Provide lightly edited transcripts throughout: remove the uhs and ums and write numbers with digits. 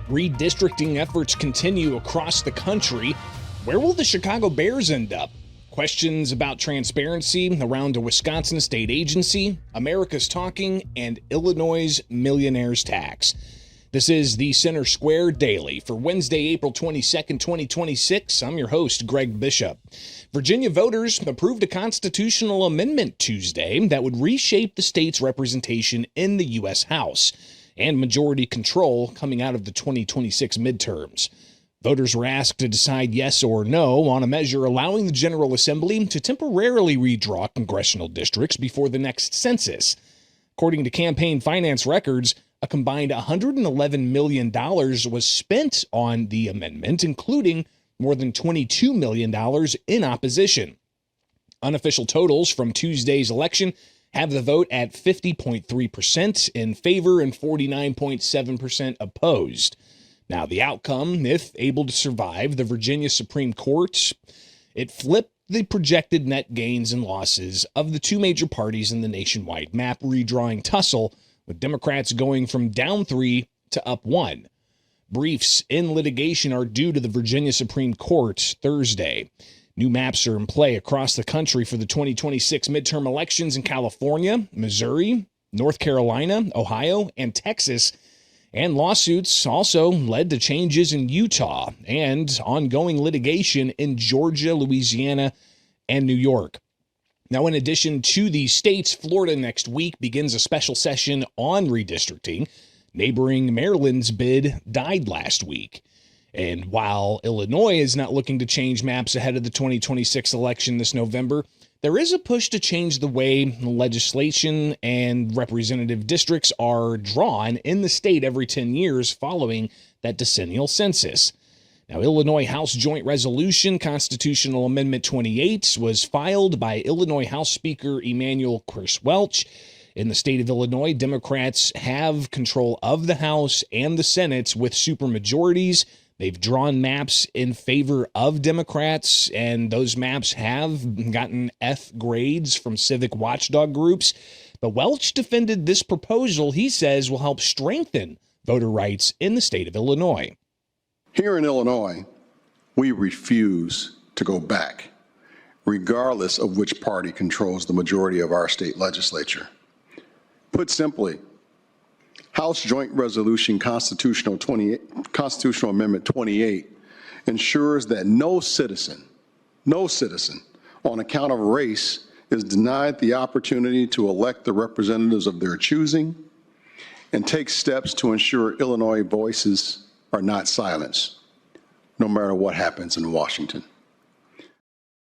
Redistricting efforts continue across the country. Where will the Chicago Bears end up? Questions about transparency around a Wisconsin state agency, America's Talking, and Illinois' Millionaires Tax. This is the Center Square Daily for Wednesday, April 22nd, 2026. I'm your host, Greg Bishop. Virginia voters approved a constitutional amendment Tuesday that would reshape the state's representation in the U.S. House and majority control coming out of the 2026 midterms. Voters were asked to decide yes or no on a measure allowing the General Assembly to temporarily redraw congressional districts before the next census. According to campaign finance records, a combined $111 million was spent on the amendment, including more than $22 million in opposition. Unofficial totals from Tuesday's election have the vote at 50.3% in favor and 49.7% opposed. Now, the outcome, if able to survive the Virginia Supreme Court, it flipped the projected net gains and losses of the two major parties in the nationwide map redrawing tussle, with Democrats going from down 3 to up 1. Briefs in litigation are due to the Virginia Supreme Court Thursday. New maps are in play across the country for the 2026 midterm elections in California, Missouri, North Carolina, Ohio, and Texas. And lawsuits also led to changes in Utah and ongoing litigation in Georgia, Louisiana, and New York. Now, in addition to these states, Florida next week begins a special session on redistricting. Neighboring Maryland's bid died last week. And while Illinois is not looking to change maps ahead of the 2026 election this November, there is a push to change the way legislation and representative districts are drawn in the state every 10 years following that decennial census. Now, Illinois House Joint Resolution Constitutional Amendment 28 was filed by Illinois House Speaker Emanuel Chris Welch. In the state of Illinois, Democrats have control of the House and the Senate with supermajorities. They've drawn maps in favor of Democrats, and those maps have gotten F grades from civic watchdog groups. But Welch defended this proposal he says will help strengthen voter rights in the state of Illinois. Here in Illinois, we refuse to go back, regardless of which party controls the majority of our state legislature. Put simply, House Joint Resolution Constitutional Amendment 28 ensures that no citizen on account of race is denied the opportunity to elect the representatives of their choosing and takes steps to ensure Illinois voices are not silenced, no matter what happens in Washington.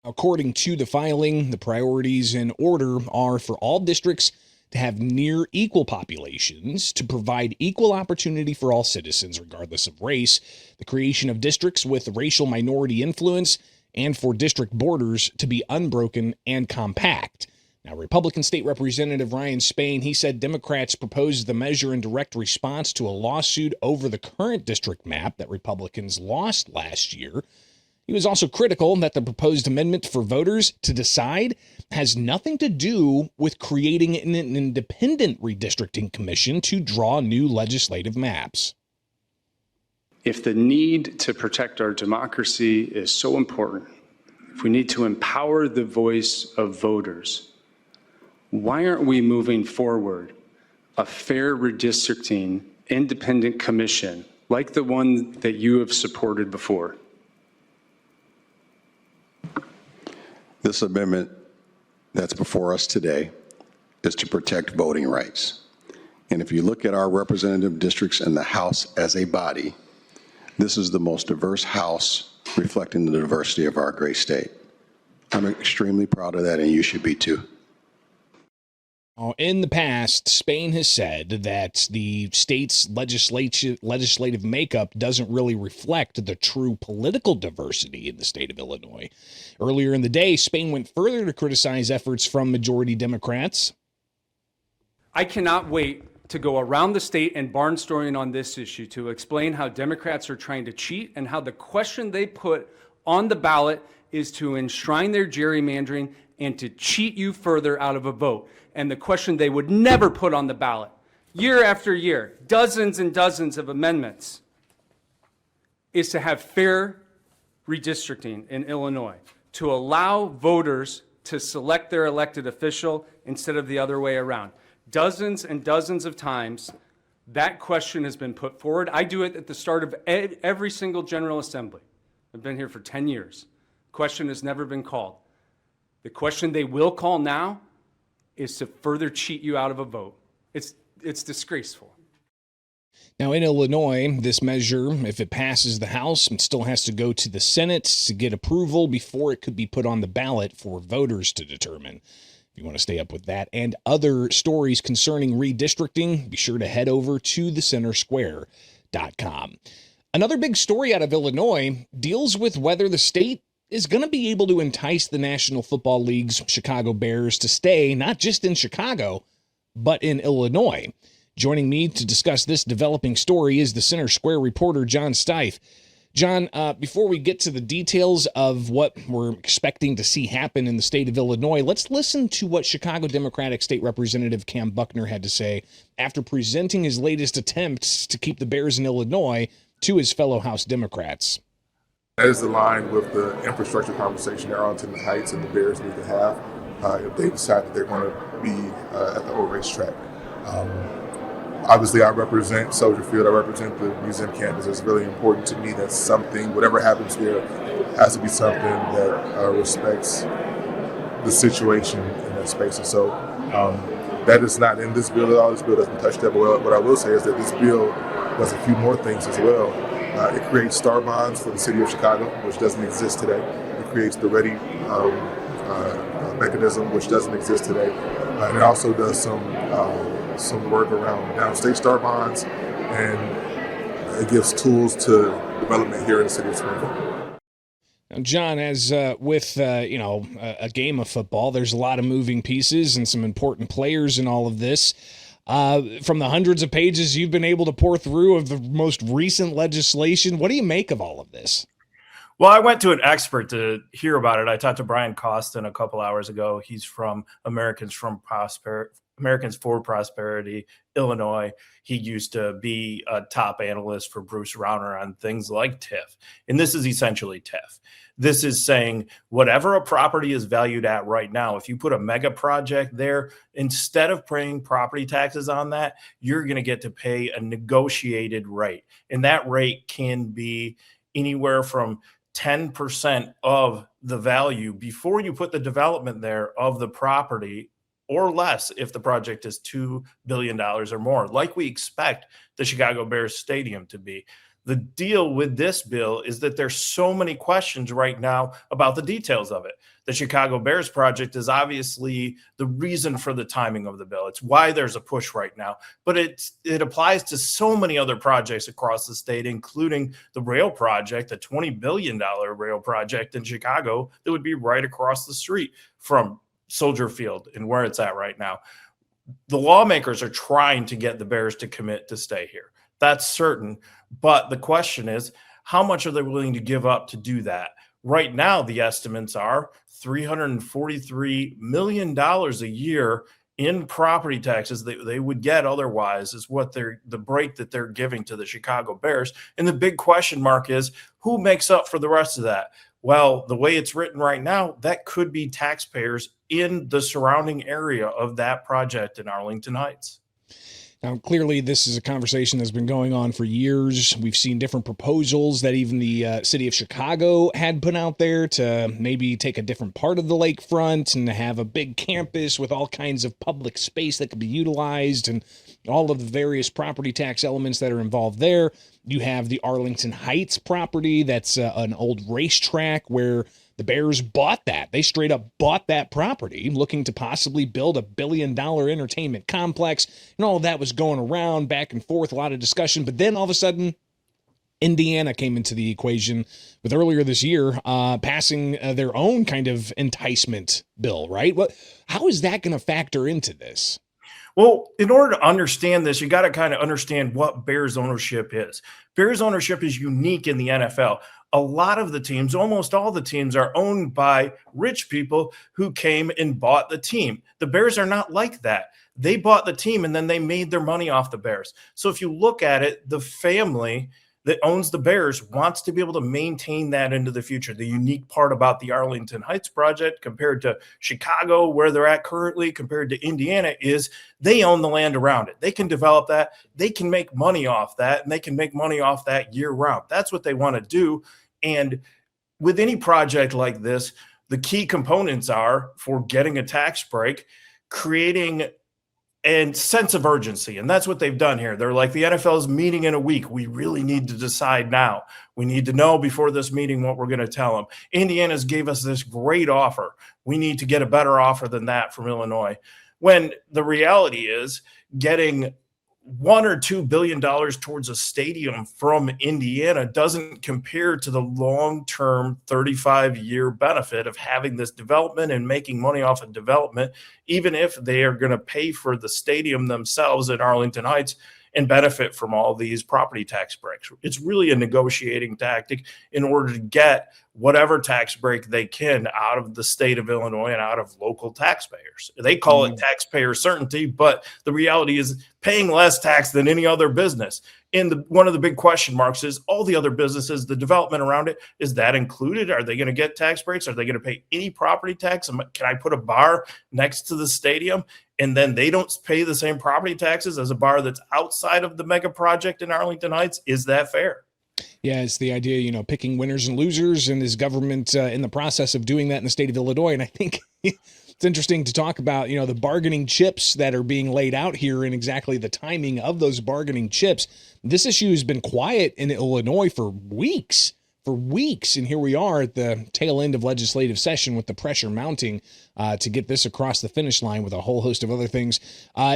According to the filing, the priorities in order are for all districts to have near equal populations, to provide equal opportunity for all citizens regardless of race, the creation of districts with racial minority influence, and for district borders to be unbroken and compact. Now, Republican State Representative Ryan Spain, he said Democrats proposed the measure in direct response to a lawsuit over the current district map that Republicans lost last year. He was also critical that the proposed amendment for voters to decide has nothing to do with creating an independent redistricting commission to draw new legislative maps. If the need to protect our democracy is so important, if we need to empower the voice of voters, why aren't we moving forward a fair redistricting independent commission like the one that you have supported before? This amendment that's before us today is to protect voting rights. And if you look at our representative districts in the House as a body, this is the most diverse House reflecting the diversity of our great state. I'm extremely proud of that, and you should be too. In the past, Spain has said that the state's legislative makeup doesn't really reflect the true political diversity in the state of Illinois. Earlier in the day, Spain went further to criticize efforts from majority Democrats. I cannot wait to go around the state and barnstorming on this issue to explain how Democrats are trying to cheat and how the question they put on the ballot is to enshrine their gerrymandering and to cheat you further out of a vote. And the question they would never put on the ballot, year after year, dozens and dozens of amendments, is to have fair redistricting in Illinois, to allow voters to select their elected official instead of the other way around. Dozens and dozens of times, that question has been put forward. I do it at the start of every single General Assembly. I've been here for 10 years. Question has never been called. The question they will call now is to further cheat you out of a vote. It's disgraceful. Now, in Illinois, this measure, if it passes the House, it still has to go to the Senate to get approval before it could be put on the ballot for voters to determine. If you want to stay up with that and other stories concerning redistricting, be sure to head over to thecentersquare.com. Another big story out of Illinois deals with whether the state is going to be able to entice the National Football League's Chicago Bears to stay not just in Chicago, but in Illinois. Joining me to discuss this developing story is the Center Square reporter, John Stife. John, before we get to the details of what we're expecting to see happen in the state of Illinois, let's listen to what Chicago Democratic State Representative Cam Buckner had to say after presenting his latest attempts to keep the Bears in Illinois to his fellow House Democrats. That is aligned with the infrastructure conversation Arlington Heights and the Bears need to have if they decide that they're going to be at the old racetrack. Obviously, I represent Soldier Field. I represent the museum campus. It's really important to me that something, whatever happens there, has to be something that respects the situation in that space. And so that is not in this bill at all. This bill doesn't touch that. But what I will say is that this bill does a few more things as well. It creates star bonds for the city of Chicago, which doesn't exist today. It creates the ready mechanism, which doesn't exist today. And it also does some work around downstate star bonds, and it gives tools to development here in the city of Springfield. Now, John, as with a game of football, there's a lot of moving pieces and some important players in all of this. From the hundreds of pages you've been able to pour through of the most recent legislation, what do you make of all of this? Well, I went to an expert to hear about it. I talked to Brian Costin a couple hours ago. He's from Americans for Prosperity, Illinois. He used to be a top analyst for Bruce Rauner on things like TIF. And this is essentially TIF. This is saying whatever a property is valued at right now, if you put a mega project there, instead of paying property taxes on that, you're going to get to pay a negotiated rate. And that rate can be anywhere from 10% of the value before you put the development there of the property, or less if the project is $2 billion or more, like we expect the Chicago Bears Stadium to be. The deal with this bill is that there's so many questions right now about the details of it. The Chicago Bears project is obviously the reason for the timing of the bill. It's why there's a push right now, but it applies to so many other projects across the state, including the rail project, the $20 billion rail project in Chicago that would be right across the street from Soldier Field and where it's at right now. The lawmakers are trying to get the Bears to commit to stay here. That's certain. But the question is, how much are they willing to give up to do that? Right now, the estimates are $343 million a year in property taxes that they would get otherwise is what the break that they're giving to the Chicago Bears. And the big question mark is, who makes up for the rest of that? Well, the way it's written right now, that could be taxpayers in the surrounding area of that project in Arlington Heights. Now, clearly, this is a conversation that's been going on for years. We've seen different proposals that even the city of Chicago had put out there to maybe take a different part of the lakefront and have a big campus with all kinds of public space that could be utilized and all of the various property tax elements that are involved there. You have the Arlington Heights property that's an old racetrack where the Bears bought that. They straight up bought that property, looking to possibly build a $1 billion entertainment complex. And all of that was going around back and forth, a lot of discussion. But then all of a sudden, Indiana came into the equation with earlier this year passing their own kind of enticement bill, right? How is that going to factor into this? Well, in order to understand this, you got to kind of understand what Bears ownership is. Bears ownership is unique in the NFL. A lot of the teams, almost all the teams, are owned by rich people who came and bought the team. The Bears are not like that. They bought the team and then they made their money off the Bears. So if you look at it, the family that owns the Bears wants to be able to maintain that into the future. The unique part about the Arlington Heights project compared to Chicago, where they're at currently, compared to Indiana, is they own the land around it. They can develop that. They can make money off that, and they can make money off that year round. That's what they want to do. And with any project like this, the key components are, for getting a tax break, creating and sense of urgency. And that's what they've done here. They're like, the NFL is meeting in a week. We really need to decide now. We need to know before this meeting what we're going to tell them. Indiana's gave us this great offer. We need to get a better offer than that from Illinois. When the reality is, getting $1 or $2 billion towards a stadium from Indiana doesn't compare to the long-term 35-year benefit of having this development and making money off of development, even if they are going to pay for the stadium themselves in Arlington Heights and benefit from all these property tax breaks. It's really a negotiating tactic in order to get whatever tax break they can out of the state of Illinois and out of local taxpayers. They call it taxpayer certainty, but the reality is paying less tax than any other business. And one of the big question marks is all the other businesses, the development around it, is that included? Are they going to get tax breaks? Are they going to pay any property tax? Can I put a bar next to the stadium and then they don't pay the same property taxes as a bar that's outside of the mega project in Arlington Heights? Is that fair? Yeah, it's the idea, picking winners and losers, and is government in the process of doing that in the state of Illinois. And I think it's interesting to talk about, the bargaining chips that are being laid out here and exactly the timing of those bargaining chips. This issue has been quiet in Illinois for weeks. And here we are at the tail end of legislative session with the pressure mounting to get this across the finish line with a whole host of other things.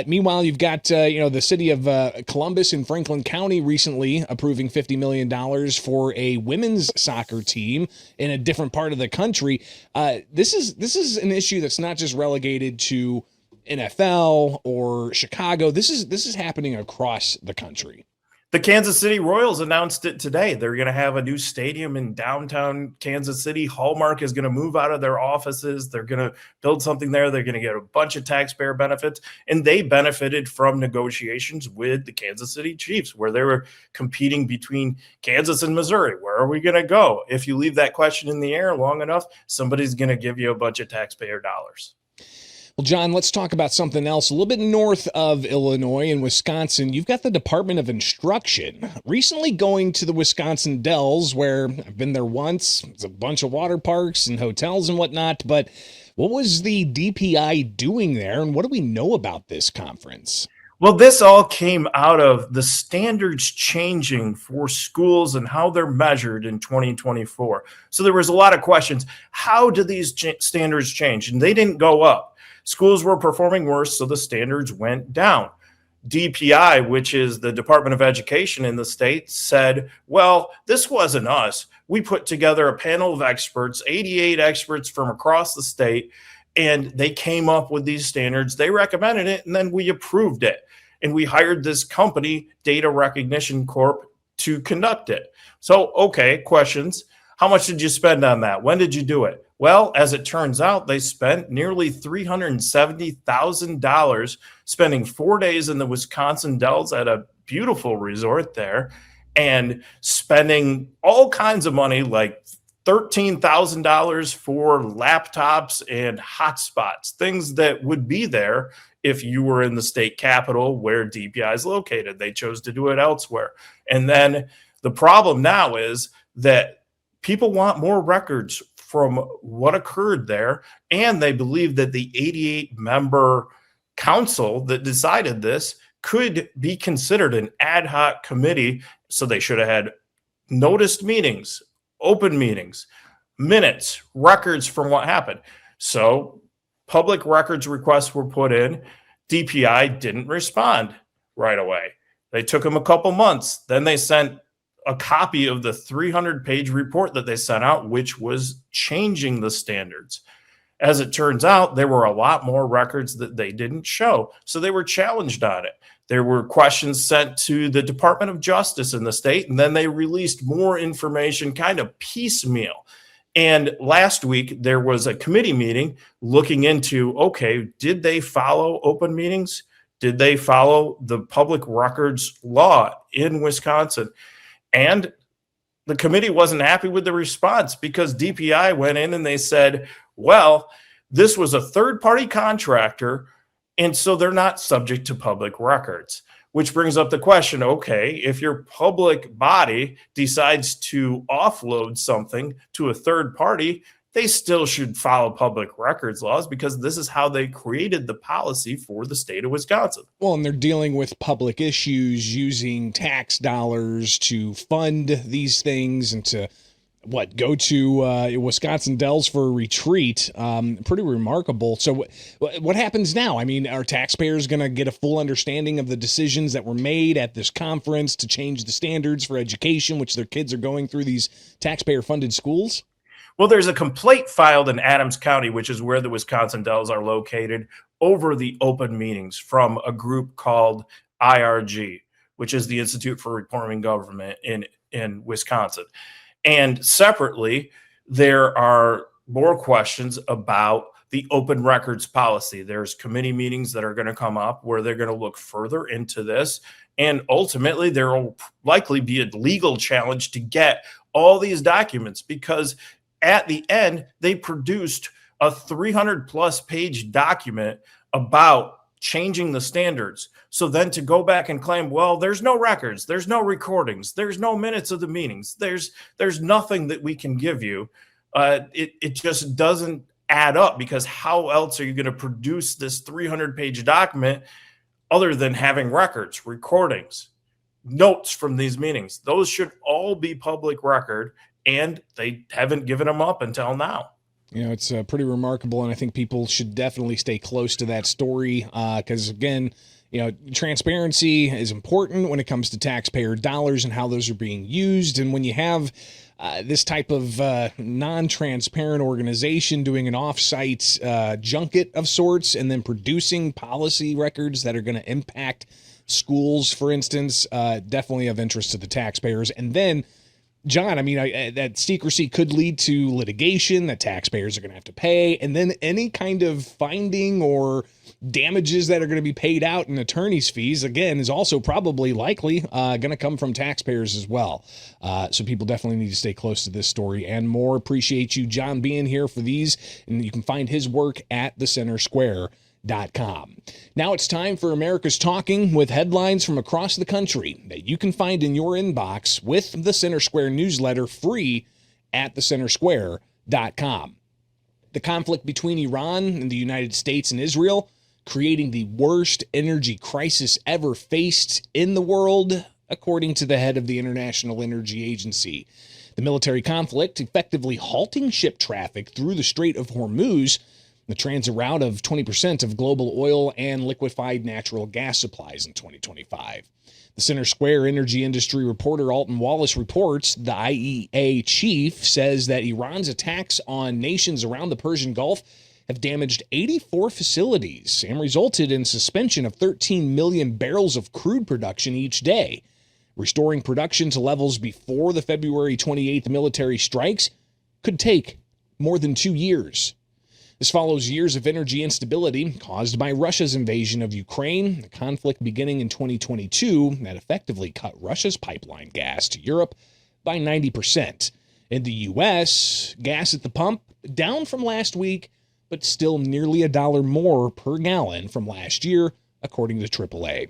Meanwhile, you've got, the city of Columbus in Franklin County recently approving $50 million for a women's soccer team in a different part of the country. This is an issue that's not just relegated to NFL or Chicago. This is happening across the country. The Kansas City Royals announced it today. They're going to have a new stadium in downtown Kansas City. Hallmark is going to move out of their offices. They're going to build something there. They're going to get a bunch of taxpayer benefits. And they benefited from negotiations with the Kansas City Chiefs, where they were competing between Kansas and Missouri. Where are we going to go? If you leave that question in the air long enough, somebody's going to give you a bunch of taxpayer dollars. Well, John, let's talk about something else. A little bit north of Illinois in Wisconsin, you've got the Department of Instruction recently going to the Wisconsin Dells, where I've been there once. It's a bunch of water parks and hotels and whatnot. But what was the DPI doing there, and what do we know about this conference? Well, this all came out of the standards changing for schools and how they're measured in 2024. So there was a lot of questions. How did these standards change? And they didn't go up. Schools were performing worse, so the standards went down. DPI, which is the Department of Education in the state, said, well, this wasn't us. We put together a panel of experts, 88 experts from across the state, and they came up with these standards. They recommended it, and then we approved it. And we hired this company, Data Recognition Corp, to conduct it. So, okay, questions. How much did you spend on that? When did you do it? Well, as it turns out, they spent nearly $370,000 spending 4 days in the Wisconsin Dells at a beautiful resort there and spending all kinds of money, like $13,000 for laptops and hotspots, things that would be there if you were in the state capital where DPI is located. They chose to do it elsewhere. And then the problem now is that people want more records from what occurred there, and they believe that the 88-member council that decided this could be considered an ad hoc committee. So they should have had noticed meetings, open meetings, minutes, records from what happened. So public records requests were put in. DPI didn't respond right away. They took them a couple months. Then they sent a copy of the 300-page report that they sent out, which was changing the standards. As it turns out, there were a lot more records that they didn't show, so they were challenged on it. There were questions sent to the Department of Justice in the state, and then they released more information kind of piecemeal. And last week, there was a committee meeting looking into, okay, did they follow open meetings? Did they follow the public records law in Wisconsin? And the committee wasn't happy with the response because DPI went in and they said, well, this was a third-party contractor, and so they're not subject to public records, which brings up the question, okay, if your public body decides to offload something to a third party, they still should follow public records laws because this is how they created the policy for the state of Wisconsin. Well, and they're dealing with public issues using tax dollars to fund these things and to go to Wisconsin Dells for a retreat. Pretty remarkable. So what happens now? I mean, are taxpayers going to get a full understanding of the decisions that were made at this conference to change the standards for education, which their kids are going through these taxpayer funded schools? Well, there's a complaint filed in Adams County, which is where the Wisconsin Dells are located, over the open meetings from a group called IRG, which is the Institute for Reforming Government in Wisconsin. And separately, there are more questions about the open records policy. There's committee meetings that are going to come up where they're going to look further into this. And ultimately, there will likely be a legal challenge to get all these documents because at the end, they produced a 300-plus page document about changing the standards. So then to go back and claim, well, there's no records, there's no recordings, there's no minutes of the meetings, there's nothing that we can give you. It just doesn't add up because how else are you going to produce this 300-page document other than having records, recordings, notes from these meetings? Those should all be public record. And they haven't given them up until now. You know, it's pretty remarkable, and I think people should definitely stay close to that story because, again, you know, transparency is important when it comes to taxpayer dollars and how those are being used. And when you have this type of non-transparent organization doing an off-site junket of sorts and then producing policy records that are going to impact schools, for instance, definitely of interest to the taxpayers. And then, John, I mean, that secrecy could lead to litigation that taxpayers are going to have to pay. And then any kind of finding or damages that are going to be paid out in attorney's fees, again, is also probably likely going to come from taxpayers as well. So people definitely need to stay close to this story and more. Appreciate you, John, being here for these. And you can find his work at thecentersquare.com. Now it's time for America's Talking with headlines from across the country that you can find in your inbox with the Center Square newsletter free at thecentersquare.com. The conflict between Iran and the United States and Israel creating the worst energy crisis ever faced in the world, according to the head of the International Energy Agency. The military conflict effectively halting ship traffic through the Strait of Hormuz, the transit route of 20% of global oil and liquefied natural gas supplies in 2025. The Center Square energy industry reporter Alton Wallace reports the IEA chief says that Iran's attacks on nations around the Persian Gulf have damaged 84 facilities and resulted in suspension of 13 million barrels of crude production each day. Restoring production to levels before the February 28th military strikes could take more than 2 years. This follows years of energy instability caused by Russia's invasion of Ukraine, the conflict beginning in 2022 that effectively cut Russia's pipeline gas to Europe by 90%. In the U.S., gas at the pump down from last week, but still nearly $1 more per gallon from last year, according to AAA.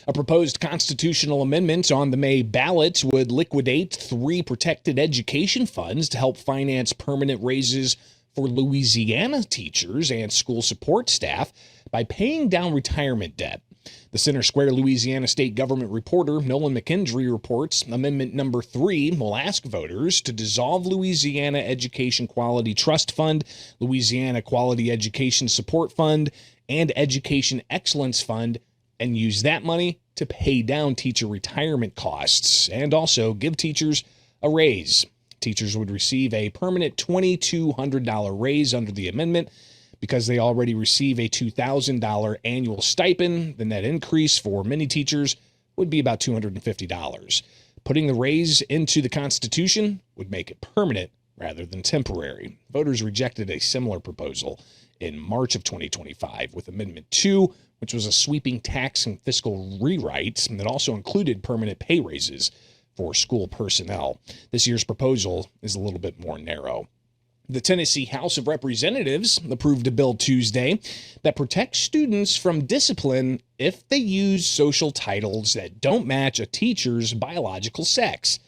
A proposed constitutional amendment on the May ballot would liquidate 3 protected education funds to help finance permanent raises for Louisiana teachers and school support staff by paying down retirement debt. The Center Square Louisiana State Government reporter Nolan McKendry reports Amendment number 3 will ask voters to dissolve Louisiana Education Quality Trust Fund, Louisiana Quality Education Support Fund, and Education Excellence Fund and use that money to pay down teacher retirement costs and also give teachers a raise. Teachers would receive a permanent $2,200 raise under the amendment because they already receive a $2,000 annual stipend. The net increase for many teachers would be about $250. Putting the raise into the Constitution would make it permanent rather than temporary. Voters rejected a similar proposal in March of 2025 with Amendment 2, which was a sweeping tax and fiscal rewrite that also included permanent pay raises for school personnel. This year's proposal is a little bit more narrow. The Tennessee House of Representatives approved a bill Tuesday that protects students from discipline if they use social titles that don't match a teacher's biological sex.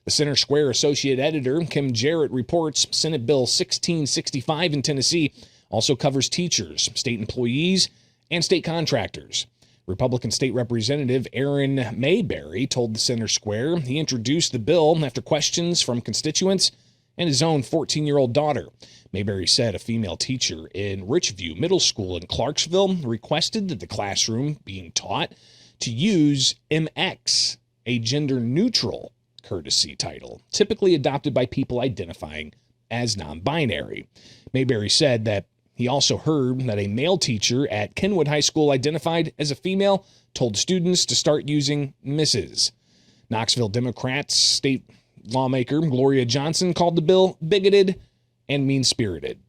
The Center Square Associate Editor Kim Jarrett reports Senate Bill 1665 in Tennessee also covers teachers, state employees, and state contractors. Republican State Representative Aaron Mayberry told the Center Square he introduced the bill after questions from constituents and his own 14-year-old daughter. Mayberry said a female teacher in Richview Middle School in Clarksville requested that the classroom being taught to use MX, a gender-neutral courtesy title, typically adopted by people identifying as non-binary. Mayberry said that he also heard that a male teacher at Kenwood High School identified as a female told students to start using Mrs. Knoxville Democrats state lawmaker Gloria Johnson called the bill bigoted and mean-spirited.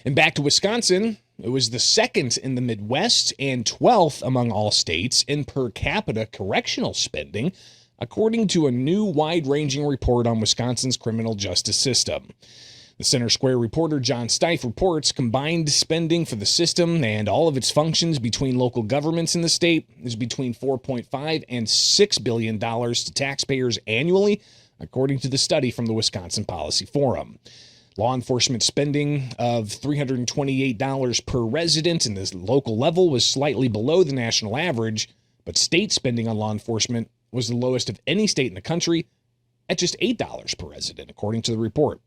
And back to Wisconsin, it was the second in the Midwest and 12th among all states in per capita correctional spending, according to a new wide-ranging report on Wisconsin's criminal justice system. The Center Square reporter John Stife reports combined spending for the system and all of its functions between local governments in the state is between $4.5 and $6 billion to taxpayers annually, according to the study from the Wisconsin Policy Forum. Law enforcement spending of $328 per resident in this local level was slightly below the national average, but state spending on law enforcement was the lowest of any state in the country at just $8 per resident, according to the report.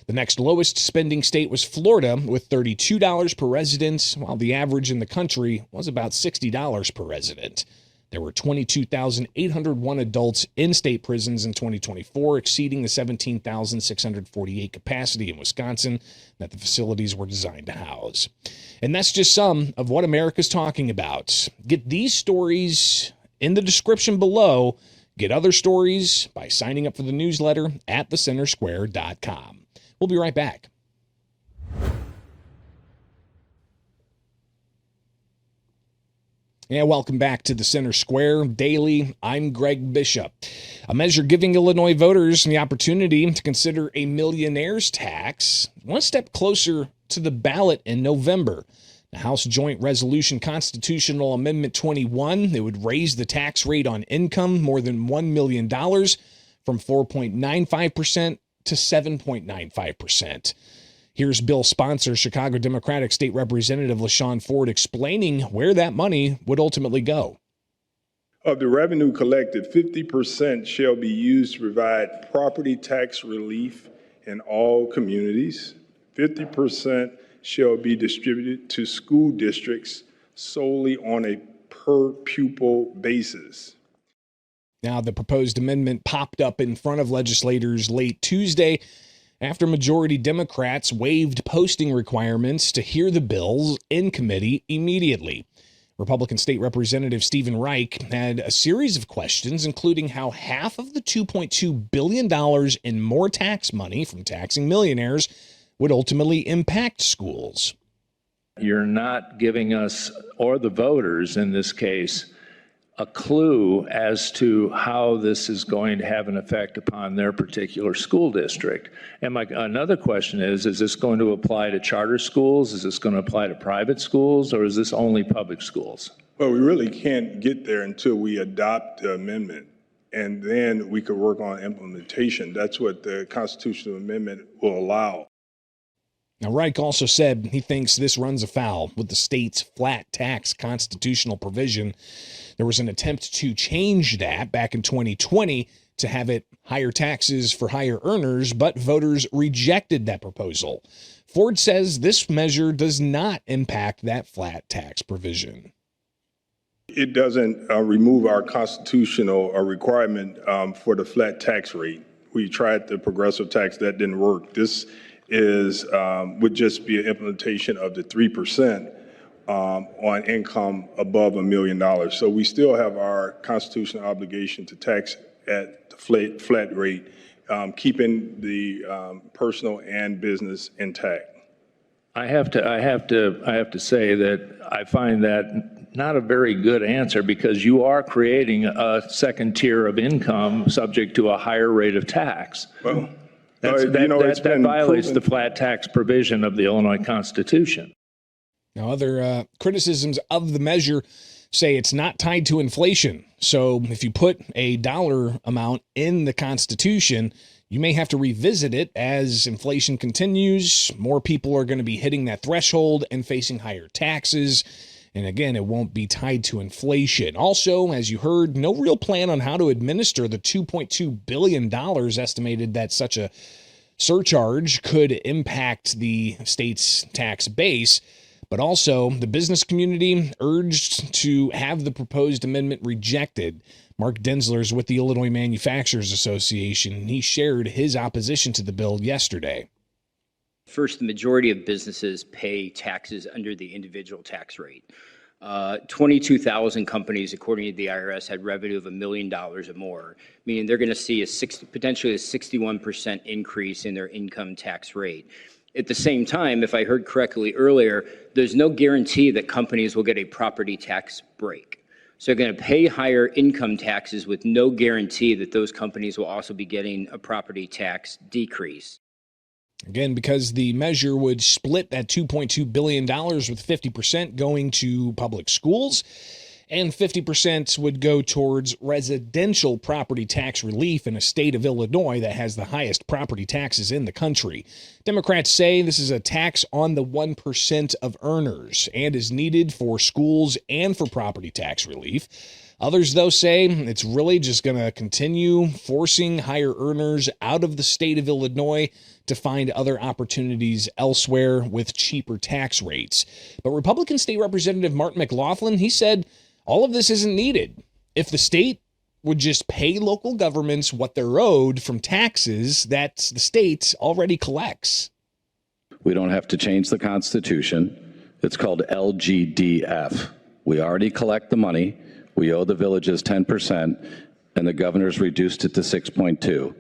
The next lowest spending state was Florida with $32 per resident, while the average in the country was about $60 per resident. There were 22,801 adults in state prisons in 2024, exceeding the 17,648 capacity in Wisconsin that the facilities were designed to house. And that's just some of what America's talking about. Get these stories in the description below. Get other stories by signing up for the newsletter at thecentersquare.com. We'll be right back. Yeah, welcome back to the Center Square Daily. I'm Greg Bishop. A measure giving Illinois voters the opportunity to consider a millionaire's tax one step closer to the ballot in November. The House Joint Resolution Constitutional Amendment 21, it would raise the tax rate on income more than $1 million from 4.95% to 7.95%. Here's bill sponsor, Chicago Democratic State Representative LaShawn Ford, explaining where that money would ultimately go. Of the revenue collected, 50% shall be used to provide property tax relief in all communities. 50% shall be distributed to school districts solely on a per pupil basis. Now, the proposed amendment popped up in front of legislators late Tuesday after majority Democrats waived posting requirements to hear the bills in committee immediately. Republican State Representative Stephen Reich had a series of questions, including how half of the $2.2 billion in more tax money from taxing millionaires would ultimately impact schools. You're not giving us, or the voters in this case, a clue as to how this is going to have an effect upon their particular school district. And another question is this going to apply to charter schools? Is this going to apply to private schools, or is this only public schools? Well, we really can't get there until we adopt the amendment, and then we could work on implementation. That's what the constitutional amendment will allow. Now, Reich also said he thinks this runs afoul with the state's flat tax constitutional provision. There was an attempt to change that back in 2020 to have it higher taxes for higher earners, but voters rejected that proposal. Ford says this measure does not impact that flat tax provision. It doesn't remove our constitutional requirement for the flat tax rate. We tried the progressive tax, that didn't work. This would just be an implementation of the 3% on income above $1 million. So we still have our constitutional obligation to tax at the flat rate, keeping the personal and business intact. I have to say that I find that not a very good answer, because you are creating a second tier of income subject to a higher rate of tax. Well, That violates the flat tax provision of the Illinois Constitution. Now, other criticisms of the measure say it's not tied to inflation. So if you put a dollar amount in the Constitution, you may have to revisit it as inflation continues. More people are going to be hitting that threshold and facing higher taxes. And again, it won't be tied to inflation. Also, as you heard, no real plan on how to administer the $2.2 billion estimated that such a surcharge could impact the state's tax base. But also, the business community urged to have the proposed amendment rejected. Mark Densler is with the Illinois Manufacturers Association. He shared his opposition to the bill yesterday. First, the majority of businesses pay taxes under the individual tax rate. 22,000 companies, according to the IRS, had revenue of $1 million or more, meaning they're going to see potentially a 61% increase in their income tax rate. At the same time, if I heard correctly earlier, there's no guarantee that companies will get a property tax break. So they're going to pay higher income taxes with no guarantee that those companies will also be getting a property tax decrease. Again, because the measure would split that $2.2 billion with 50% going to public schools and 50% would go towards residential property tax relief in a state of Illinois that has the highest property taxes in the country. Democrats say this is a tax on the 1% of earners and is needed for schools and for property tax relief. Others, though, say it's really just going to continue forcing higher earners out of the state of Illinois to find other opportunities elsewhere with cheaper tax rates. But Republican State Representative Martin McLaughlin, he said all of this isn't needed. If the state would just pay local governments what they're owed from taxes that the state already collects. We don't have to change the Constitution. It's called LGDF. We already collect the money. We owe the villages 10%, and the governor's reduced it to 6.2.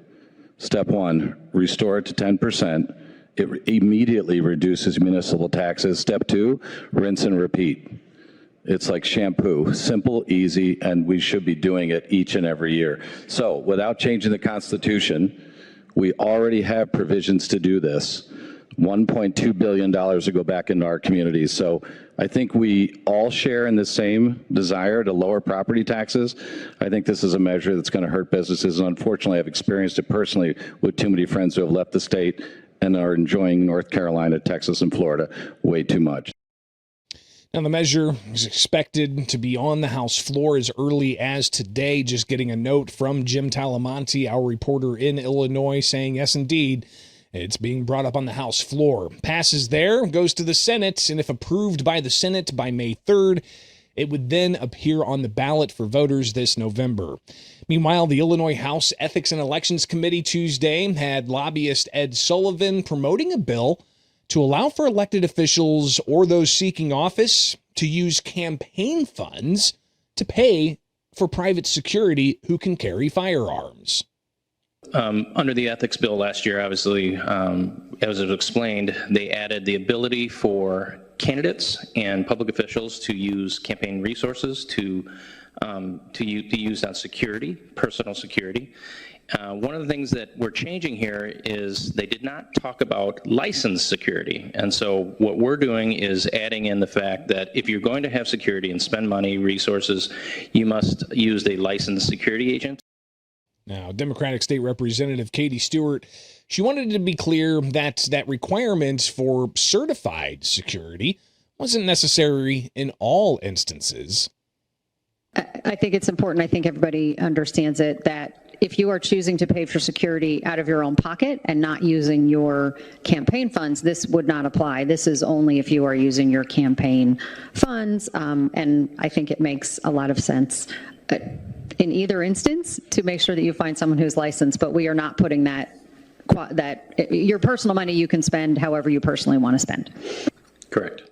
Step one, restore it to 10%. It immediately reduces municipal taxes. Step two, rinse and repeat. It's like shampoo, simple, easy, and we should be doing it each and every year. So without changing the Constitution, we already have provisions to do this. $1.2 billion to go back into our communities. So I think we all share in the same desire to lower property taxes. I think this is a measure that's going to hurt businesses. And unfortunately, I've experienced it personally with too many friends who have left the state and are enjoying North Carolina, Texas, and Florida way too much. Now, the measure is expected to be on the House floor as early as today. Just getting a note from Jim Talamonte, our reporter in Illinois, saying, yes, indeed, it's being brought up on the House floor. Passes there, goes to the Senate, and if approved by the Senate by May 3rd, it would then appear on the ballot for voters this November. Meanwhile, the Illinois House Ethics and Elections Committee Tuesday had lobbyist Ed Sullivan promoting a bill to allow for elected officials or those seeking office to use campaign funds to pay for private security who can carry firearms. Under the ethics bill last year, obviously, as it was explained, they added the ability for candidates and public officials to use campaign resources to use on security, personal security. One of the things that we're changing here is they did not talk about licensed security. And so what we're doing is adding in the fact that if you're going to have security and spend money, resources, you must use a licensed security agent. Now, Democratic State Representative Katie Stewart, she wanted to be clear that that requirement for certified security wasn't necessary in all instances. I think it's important, I think everybody understands it, that if you are choosing to pay for security out of your own pocket and not using your campaign funds, this would not apply. This is only if you are using your campaign funds, and I think it makes a lot of sense in either instance to make sure that you find someone who's licensed, but we are not putting that your personal money you can spend however you personally want to spend. Correct.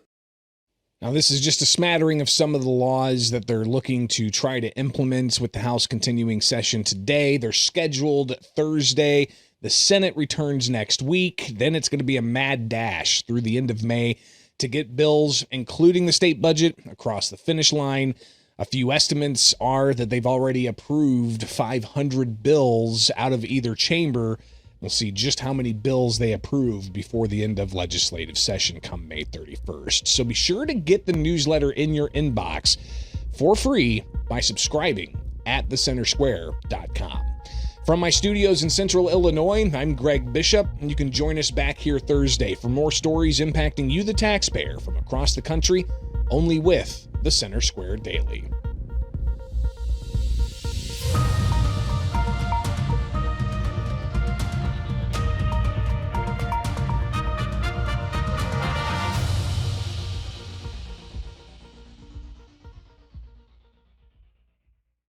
Now, this is just a smattering of some of the laws that they're looking to try to implement with the House continuing session today. They're scheduled Thursday. The Senate returns next week. Then it's going to be a mad dash through the end of May to get bills, including the state budget, across the finish line. A few estimates are that they've already approved 500 bills out of either chamber. We'll see just how many bills they approve before the end of legislative session come May 31st. So be sure to get the newsletter in your inbox for free by subscribing at thecentersquare.com. From my studios in Central Illinois, I'm Greg Bishop, and you can join us back here Thursday for more stories impacting you, the taxpayer, from across the country, only with the Center Square Daily.